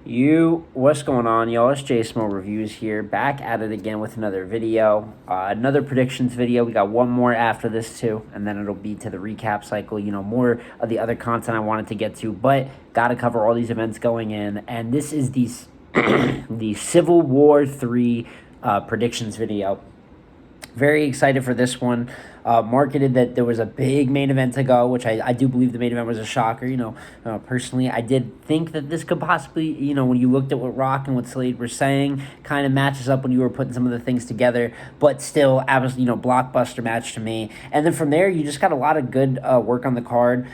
What's going on, y'all? It's JSMO Reviews here, back at it again with another video, another predictions video. We got one more after this too, and then it'll be to the recap cycle, more of the other content I wanted to get to, but gotta cover all these events going in, and this is the Civil War 3 predictions video. Very excited for this one. Marketed that there was a big main event to go, which I do believe the main event was a shocker. Personally, I did think that this could possibly, when you looked at what Rock and what Slade were saying, kind of matches up when you were putting some of the things together. But still, absolutely, blockbuster match to me. And then from there, you just got a lot of good work on the card.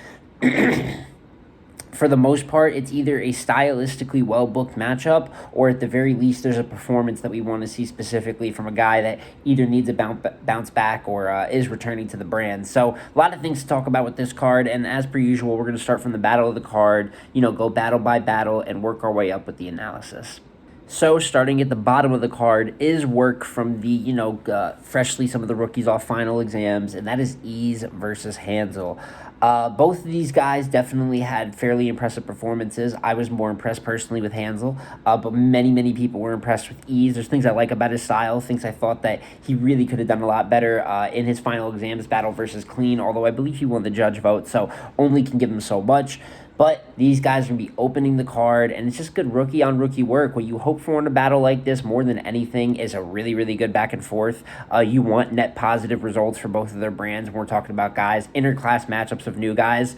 For the most part, it's either a stylistically well-booked matchup, or at the very least, there's a performance that we want to see specifically from a guy that either needs a bounce back or is returning to the brand. So a lot of things to talk about with this card, and as per usual, we're going to start from the battle of the card, go battle by battle and work our way up with the analysis. So starting at the bottom of the card is work from the, freshly some of the rookies off final exams, and that is Ease versus Hansel. Both of these guys definitely had fairly impressive performances. I was more impressed personally with Hansel, but many people were impressed with Ease. There's things I like about his style, things I thought that he really could have done a lot better in his final exams battle versus Clean, although I believe he won the judge vote, so only can give him so much. But these guys are going to be opening the card, and it's just good rookie-on-rookie work. What you hope for in a battle like this more than anything is a really good back and forth. You want net positive results for both of their brands when we're talking about guys. Interclass matchups of new guys.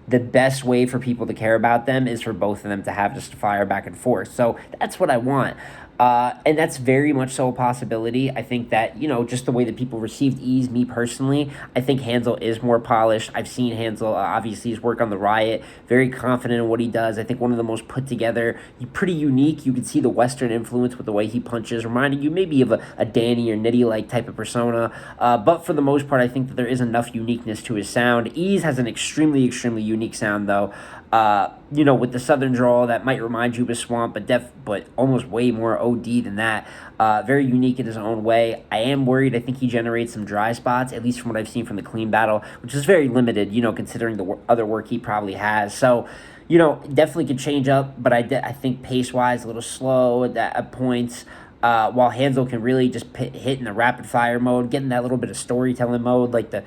The best way for people to care about them is for both of them to have just a fire back and forth. So that's what I want. And that's very much so a possibility. I think that, just the way that people received Ease, me personally, I think Hansel is more polished. I've seen Hansel, obviously, his work on the Riot, very confident in what he does. I think one of the most put together, pretty unique. You can see the Western influence with the way he punches, reminding you maybe of a Danny or Nitty-like type of persona. But for the most part, I think that there is enough uniqueness to his sound. Ease has an extremely unique sound, though. With the southern drawl that might remind you of a Swamp, but almost way more OD than that. Very unique in his own way. I am worried. I think he generates some dry spots, at least from what I've seen from the Clean battle, which is very limited, considering the other work he probably has. So, definitely could change up, but I think pace-wise a little slow at points. While Hansel can really just hit in the rapid fire mode, getting that little bit of storytelling mode, like the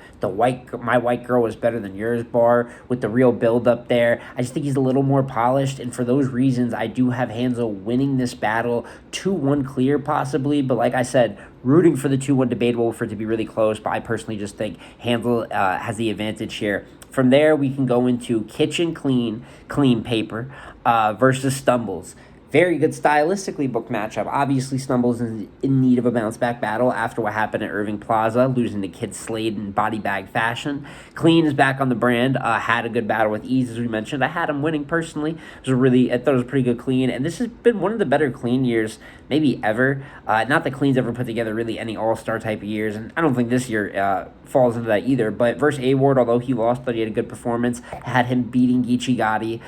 my white girl was better than yours bar with the real build up there. I just think he's a little more polished, and for those reasons, I do have Hansel winning this battle 2-1 clear possibly. But like I said, rooting for the 2-1, debatable for it to be really close. But I personally just think Hansel has the advantage here. From there, we can go into Kitchen Clean Paper versus Stumbles. Very good stylistically booked matchup. Obviously, Stumbles is in need of a bounce-back battle after what happened at Irving Plaza, losing to Kid Slade in body bag fashion. Clean is back on the brand. Had a good battle with Ease, as we mentioned. I had him winning personally. I thought it was a pretty good Clean, and this has been one of the better Clean years maybe ever. Not that Clean's ever put together really any all-star type of years, and I don't think this year falls into that either. But versus A-Ward, although he lost, but he had a good performance. Had him beating Geechee Gotti.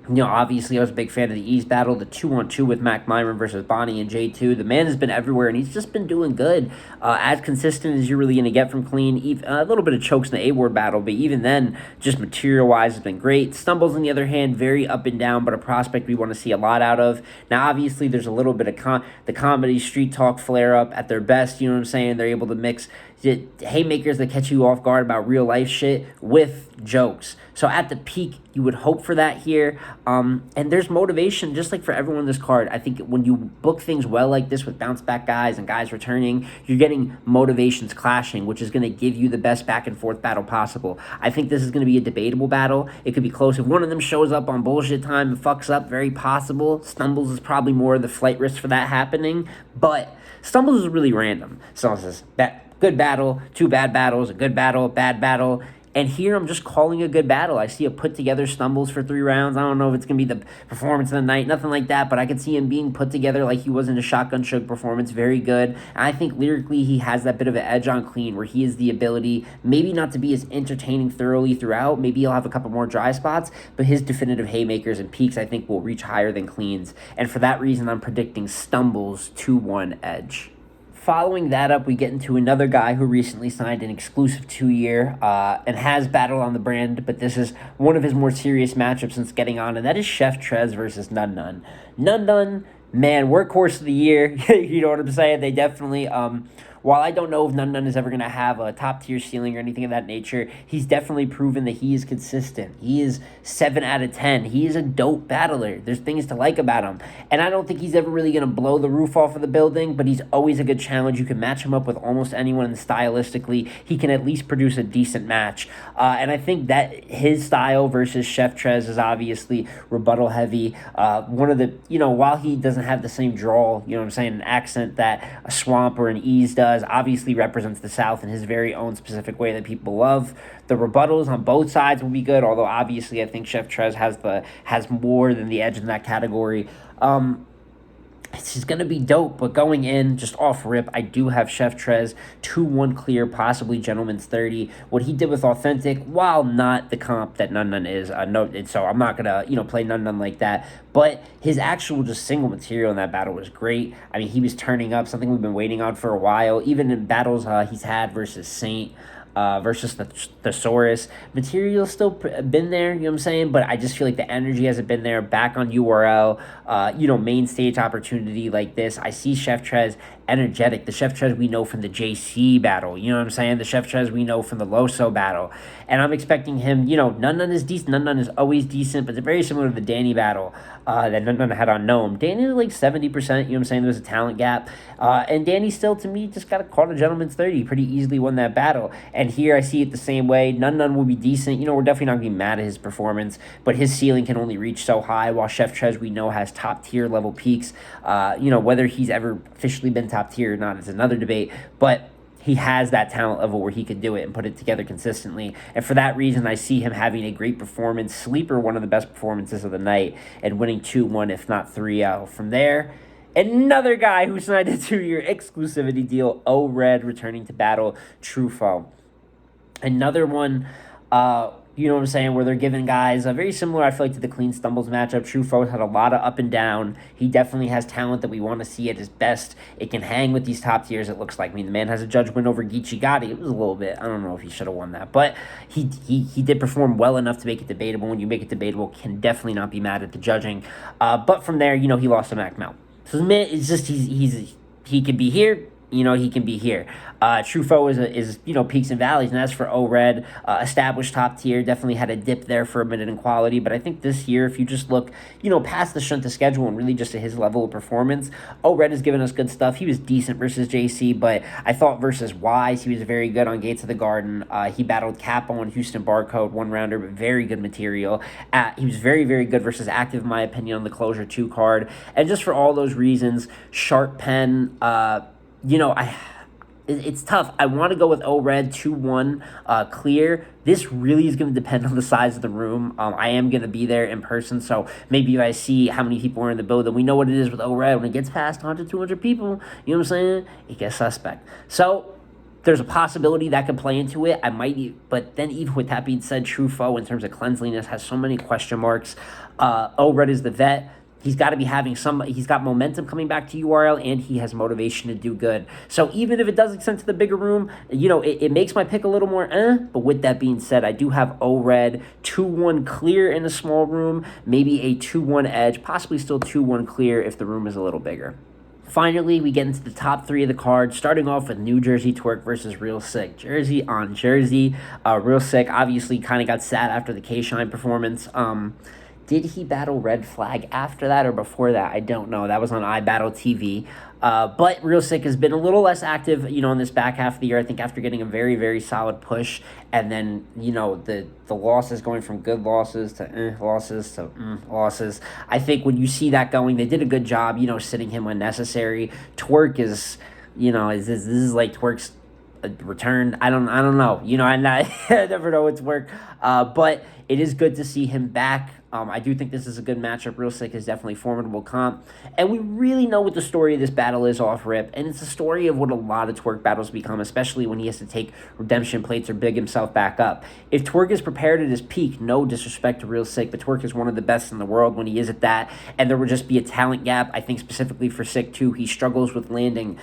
Obviously, I was a big fan of the Ease battle, the 2-on-2 with Mac Myron versus Bonnie and J2. The man has been everywhere, and he's just been doing good. As consistent as you're really going to get from Clean. A little bit of chokes in the A-Ward battle, but even then, just material-wise, has been great. Stumbles, on the other hand, very up and down, but a prospect we want to see a lot out of. Now, obviously, there's a little bit of the comedy, street talk flare-up at their best, you know what I'm saying? They're able to mix haymakers that catch you off guard about real-life shit with jokes. So at the peak, you would hope for that here. And there's motivation, just like for everyone in this card. I think when you book things well like this with bounce-back guys and guys returning, you're getting motivations clashing, which is going to give you the best back-and-forth battle possible. I think this is going to be a debatable battle. It could be close. If one of them shows up on bullshit time and fucks up, very possible. Stumbles is probably more the flight risk for that happening. But Stumbles is really random. Stumbles says, good battle, 2 bad battles, a good battle, a bad battle. And here I'm just calling a good battle. I see a put-together Stumbles for 3 rounds. I don't know if it's going to be the performance of the night, nothing like that, but I could see him being put together like he was in a Shotgun Shook performance. Very good. And I think lyrically he has that bit of an edge on Clean where he has the ability maybe not to be as entertaining thoroughly throughout. Maybe he'll have a couple more dry spots, but his definitive haymakers and peaks I think will reach higher than Clean's. And for that reason, I'm predicting Stumbles 2-1 edge. Following that up, we get into another guy who recently signed an exclusive 2-year and has battled on the brand, but this is one of his more serious matchups since getting on, and that is Chef Trez versus Nun Nun. Nun Nun, man, workhorse of the year. You know what I'm saying? They definitely, while I don't know if Nun Nun is ever going to have a top-tier ceiling or anything of that nature, he's definitely proven that he is consistent. He is 7 out of 10. He is a dope battler. There's things to like about him. And I don't think he's ever really going to blow the roof off of the building, but he's always a good challenge. You can match him up with almost anyone, and stylistically, he can at least produce a decent match. And I think that his style versus Chef Trez is obviously rebuttal heavy. One of the, while he doesn't have the same drawl, an accent that a Swamp or an Ease does, obviously represents the South in his very own specific way that people love. The rebuttals on both sides will be good, although obviously I think Chef Trez has more than the edge in that category. It's just going to be dope, but going in, just off rip, I do have Chef Trez 2-1 clear, possibly Gentleman's 30. What he did with Authentic, while not the comp that Nun Nun is, so I'm not going to, play Nun Nun like that, but his actual just single material in that battle was great. I mean, he was turning up, something we've been waiting on for a while, even in battles he's had versus Saint, versus the Thesaurus. Material's still been there, but I just feel like the energy hasn't been there. Back on URL, main stage opportunity like this, I see Chef Trez energetic. The Chef Trez we know from the JC battle, the Chef Trez we know from the Loso battle, and I'm expecting him, Nun Nun is decent. Nun Nun is always decent, but it's very similar to the Danny battle that Nun Nun had on Gnome. Danny was like 70%, there was a talent gap, and Danny still, to me, just got caught a Gentleman's 30, pretty easily won that battle. And here I see it the same way. Nun Nun will be decent. We're definitely not going to be mad at his performance, but his ceiling can only reach so high, while Chef Trez we know has top tier level peaks. Whether he's ever officially been top tier or not is another debate, but he has that talent level where he could do it and put it together consistently. And for that reason, I see him having a great performance. Sleeper, one of the best performances of the night, and winning 2-1, if not 3-0. From there, another guy who signed a 2-year exclusivity deal, O-Red, returning to battle Truffaut. Another one, where they're giving guys very similar, I feel like, to the Clean Stumbles matchup. Truffaut had a lot of up and down. He definitely has talent that we want to see at his best. It can hang with these top tiers, it looks like. I mean, the man has a judge win over Geechee Gotti. It was a little bit, I don't know if he should have won that, but he did perform well enough to make it debatable. When you make it debatable, can definitely not be mad at the judging. But from there, he lost to Mac Mel. So the man is just, he could be here, he can be here. Truffaut is peaks and valleys, and as for O-Red, established top tier, definitely had a dip there for a minute in quality, but I think this year, if you just look, past the shunt to schedule and really just at his level of performance, O-Red has given us good stuff. He was decent versus JC, but I thought versus Wise, he was very good on Gates of the Garden. He battled Capo and Houston Barcode, one-rounder, but very good material. He was very, very good versus Active, in my opinion, on the Closure 2 card, and just for all those reasons, Sharp Pen, it's tough. I want to go with O-Red 2-1 clear. This really is going to depend on the size of the room. I am going to be there in person, so maybe if I see how many people are in the building, we know what it is with O-Red. When it gets past 100, 200 people, it gets suspect. So there's a possibility that could play into it. But then even with that being said, Truffaut, in terms of cleanliness, has so many question marks. O-Red is the vet. He's got to be having he's got momentum coming back to URL, and he has motivation to do good. So even if it does extend to the bigger room, it makes my pick a little more but with that being said, I do have O-Red 2-1 clear in a small room, maybe a 2-1 edge, possibly still 2-1 clear if the room is a little bigger. Finally, we get into the top 3 of the card, starting off with New Jersey Twerk versus Real Sick. Jersey on Jersey. Real Sick obviously kind of got sad after the K-Shine performance. Did he battle Red Flag after that or before that? I don't know. That was on iBattle TV. But Real Sick has been a little less active, in this back half of the year. I think after getting a very, very solid push, and then, the losses going from good losses to losses to losses. I think when you see that going, they did a good job, sitting him when necessary. Twerk is, this is like Twerk's return. I don't know, and I never know what's work. But it is good to see him back. I do think this is a good matchup. Real Sick is definitely formidable comp. And we really know what the story of this battle is off rip. And it's a story of what a lot of Twerk battles become, especially when he has to take redemption plates or big himself back up. If Twerk is prepared at his peak, no disrespect to Real Sick, but Twerk is one of the best in the world when he is at that. And there will just be a talent gap, I think, specifically for Sick too. He struggles with landing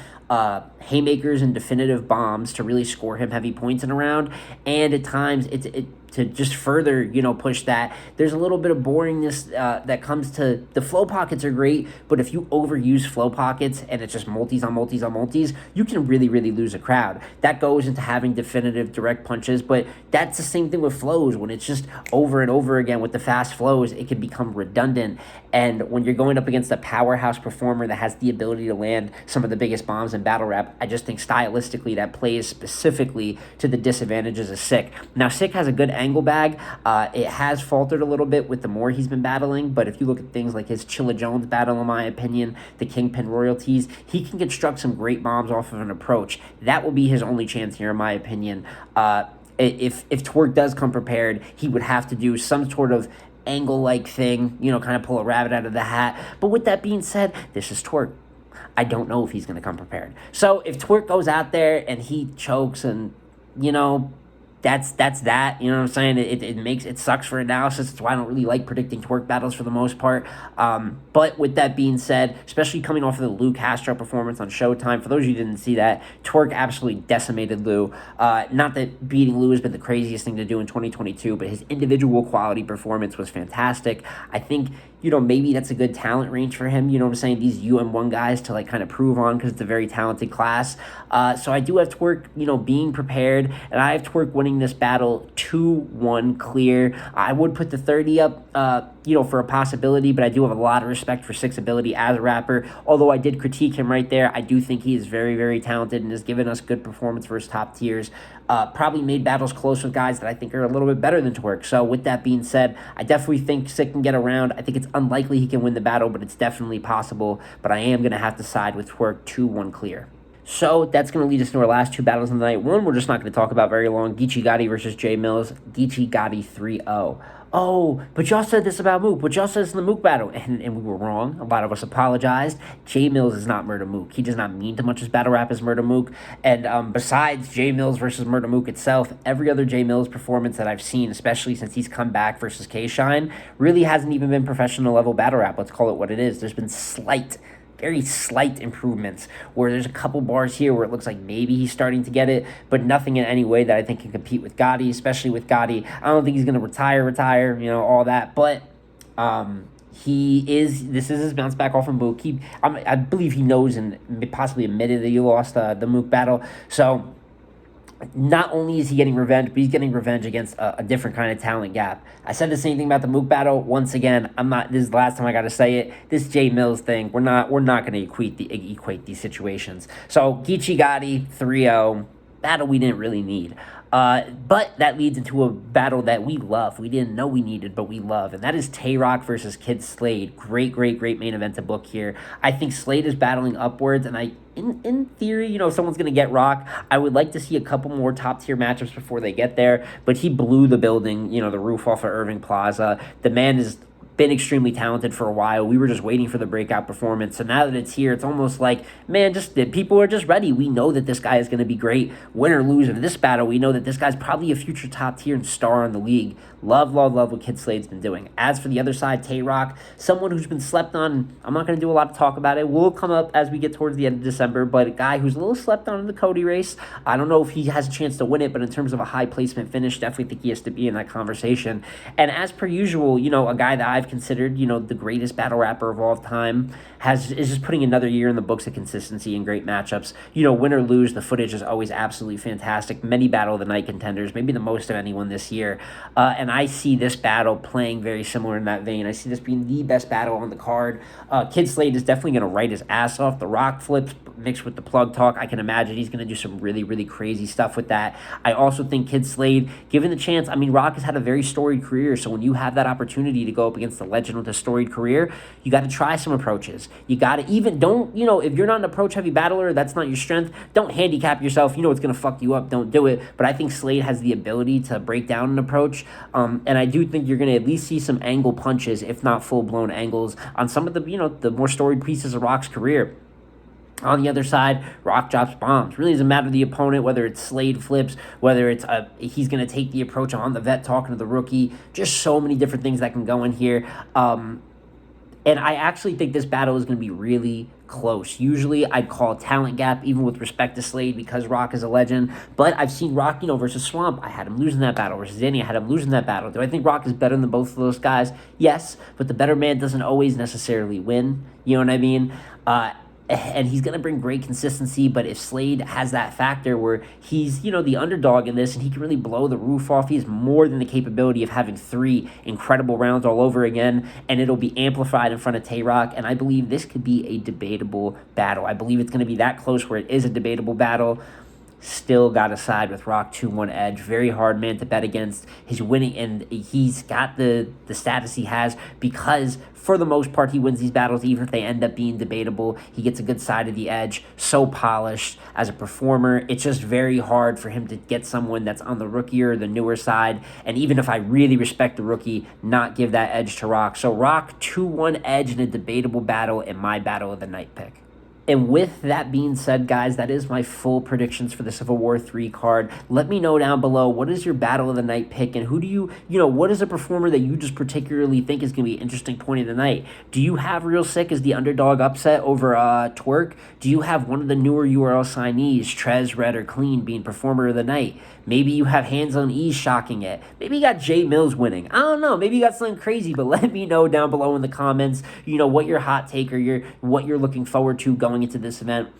haymakers and definitive bombs to really score him heavy points in a round. And at times, to just further, push that, there's a little bit of boringness that comes to the flow pockets are great, but if you overuse flow pockets and it's just multis on multis on multis, you can really, really lose a crowd. That goes into having definitive direct punches, but that's the same thing with flows. When it's just over and over again with the fast flows, it can become redundant. And when you're going up against a powerhouse performer that has the ability to land some of the biggest bombs in battle rap, I just think stylistically that plays specifically to the disadvantages of Sick. Now, Sick has a good angle bag. It has faltered a little bit with the more he's been battling, but if you look at things like his Chilla Jones battle, in my opinion, the Kingpin royalties, he can construct some great bombs off of an approach. That will be his only chance here, in my opinion. If Twerk does come prepared, he would have to do some sort of angle-like thing, kind of pull a rabbit out of the hat. But with that being said, this is Twerk. I don't know if he's going to come prepared. So if Twerk goes out there and he chokes and, that's that, you know what I'm saying? It sucks for analysis. That's why I don't really like predicting Twerk battles for the most part. But with that being said, especially coming off of the Lou Castro performance on Showtime, for those of you who didn't see that, Twerk absolutely decimated Lou. Not that beating Lou has been the craziest thing to do in 2022, but his individual quality performance was fantastic. I think, maybe that's a good talent range for him, these UM1 guys to kind of prove on, because it's a very talented class. So I do have Twerk, being prepared, and I have Twerk winning this battle 2-1 clear. I would put the 30 up, for a possibility, but I do have a lot of respect for Sick's ability as a rapper. Although I did critique him right there, I do think he is very, very talented and has given us good performance for his top tiers. Probably made battles close with guys that I think are a little bit better than Twerk. So with that being said, I definitely think Sick can get around. I think it's unlikely he can win the battle, but it's definitely possible. But I am going to have to side with Twerk 2-1 clear. So that's going to lead us to our last two battles of the night. One we're just not going to talk about very long. Geechee Gotti versus J Mills. Geechee Gotti 3-0. Oh, but y'all said this about Mook. But y'all said this in the Mook battle. And we were wrong. A lot of us apologized. J Mills is not Murder Mook. He does not mean to much as battle rap as Murder Mook. And besides J Mills versus Murder Mook itself, every other J Mills performance that I've seen, especially since he's come back versus K-Shine, really hasn't even been professional level battle rap. Let's call it what it is. There's been very slight improvements, where there's a couple bars here where it looks like maybe he's starting to get it, but nothing in any way that I think can compete with Gotti, especially with Gotti. I don't think he's going to retire, all that, but this is his bounce back off of Mook. I believe he knows and possibly admitted that he lost the Mook battle, so not only is he getting revenge, but he's getting revenge against a different kind of talent gap. I said the same thing about the Mook battle. Once again, this is the last time I got to say it. This J Mills thing, we're not going to equate these situations. So Geechee Gotti 3-0, battle we didn't really need. But that leads into a battle that we love. We didn't know we needed, but we love. And that is Tay-Rock versus Kid Slade. Great main event to book here. I think Slade is battling upwards, and in theory, if someone's going to get Rock, I would like to see a couple more top-tier matchups before they get there. But he blew the building, the roof off of Irving Plaza. The man has been extremely talented for a while. We were just waiting for the breakout performance. So now that it's here, it's almost like, man, people are just ready. We know that this guy is going to be great. Win or lose in this battle, we know that this guy's probably a future top tier and star in the league. Love what Kid Slade's been doing. As for the other side, Tay-Rock, someone who's been slept on. I'm not going to do a lot of talk about it. We'll come up as we get towards the end of December, but a guy who's a little slept on in the COTY race. I don't know if he has a chance to win it, but in terms of a high placement finish, definitely think he has to be in that conversation. And as per usual, a guy that I've considered, the greatest battle rapper of all time, is just putting another year in the books of consistency and great matchups. Win or lose, the footage is always absolutely fantastic. Many battle of the night contenders, maybe the most of anyone this year. And I see this battle playing very similar in that vein. I see this being the best battle on the card. Kid Slade is definitely going to write his ass off. The rock flips, mixed with the plug talk, I can imagine he's going to do some really, really crazy stuff with that. I also think Kid Slade, given the chance, I mean, Rock has had a very storied career, so when you have that opportunity to go up against the legend with a storied career, you got to try some approaches. You got to don't, if you're not an approach-heavy battler, that's not your strength, don't handicap yourself. You know it's going to fuck you up, don't do it. But I think Slade has the ability to break down an approach, and I do think you're going to at least see some angle punches, if not full-blown angles, on some of the, the more storied pieces of Rock's career. On the other side, Rock drops bombs. Really doesn't matter the opponent, whether it's Slade flips, whether it's he's going to take the approach on the vet talking to the rookie. Just so many different things that can go in here. And I actually think this battle is going to be really close. Usually I'd call a talent gap, even with respect to Slade, because Rock is a legend. But I've seen Rock, versus Swamp. I had him losing that battle. Versus Danny, I had him losing that battle. Do I think Rock is better than both of those guys? Yes, but the better man doesn't always necessarily win. You know what I mean? And he's going to bring great consistency, but if Slade has that factor where he's, the underdog in this and he can really blow the roof off, he has more than the capability of having 3 incredible rounds all over again, and it'll be amplified in front of Tay-Rock, and I believe this could be a debatable battle. I believe it's going to be that close where it is a debatable battle. Still got to side with Rock 2-1 edge. Very hard man to bet against. He's winning, and he's got the status he has because, for the most part, he wins these battles, even if they end up being debatable. He gets a good side of the edge. So polished as a performer. It's just very hard for him to get someone that's on the rookie or the newer side. And even if I really respect the rookie, not give that edge to Rock. So Rock 2-1 edge in a debatable battle in my battle of the night pick. And with that being said, guys, that is my full predictions for the Civil War 3 card. Let me know down below, what is your battle of the night pick, and who do you, what is a performer that you just particularly think is going to be an interesting point of the night? Do you have Real Sick as the underdog upset over Twerk? Do you have one of the newer URL signees, Trez, Red, or Clean, being performer of the night? Maybe you have Hands on Ease shocking it. Maybe you got Jay Mills winning. I don't know. Maybe you got something crazy, but let me know down below in the comments, what your hot take or what you're looking forward to going into this event.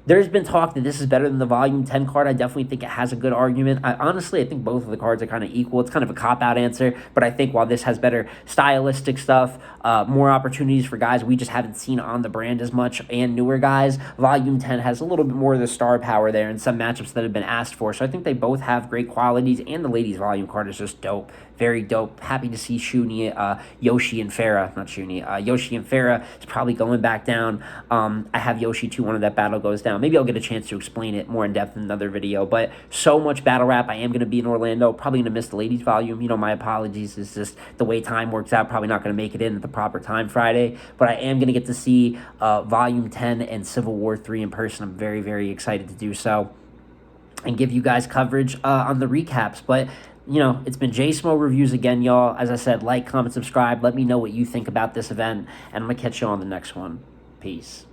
There's been talk that this is better than the Volume 10 card. I definitely think it has a good argument. Honestly, I think both of the cards are kind of equal. It's kind of a cop-out answer, but I think while this has better stylistic stuff, more opportunities for guys we just haven't seen on the brand as much, and newer guys, Volume 10 has a little bit more of the star power there in some matchups that have been asked for. So I think they both have great qualities, and the Ladies Volume card is just dope. Very dope. Happy to see Yoshi and Farah. Not Shuni. Yoshi and Farah is probably going back down. I have Yoshi 2-1 if that battle goes down. Maybe I'll get a chance to explain it more in depth in another video. But so much battle rap. I am going to be in Orlando. Probably going to miss the Ladies Volume. My apologies. It's just the way time works out. Probably not going to make it in at the proper time Friday. But I am going to get to see Volume 10 and Civil War 3 in person. I'm very, very excited to do so and give you guys coverage on the recaps. But it's been J-Smo Reviews again, y'all. As I said, like, comment, subscribe. Let me know what you think about this event, and I'm going to catch you on the next one. Peace.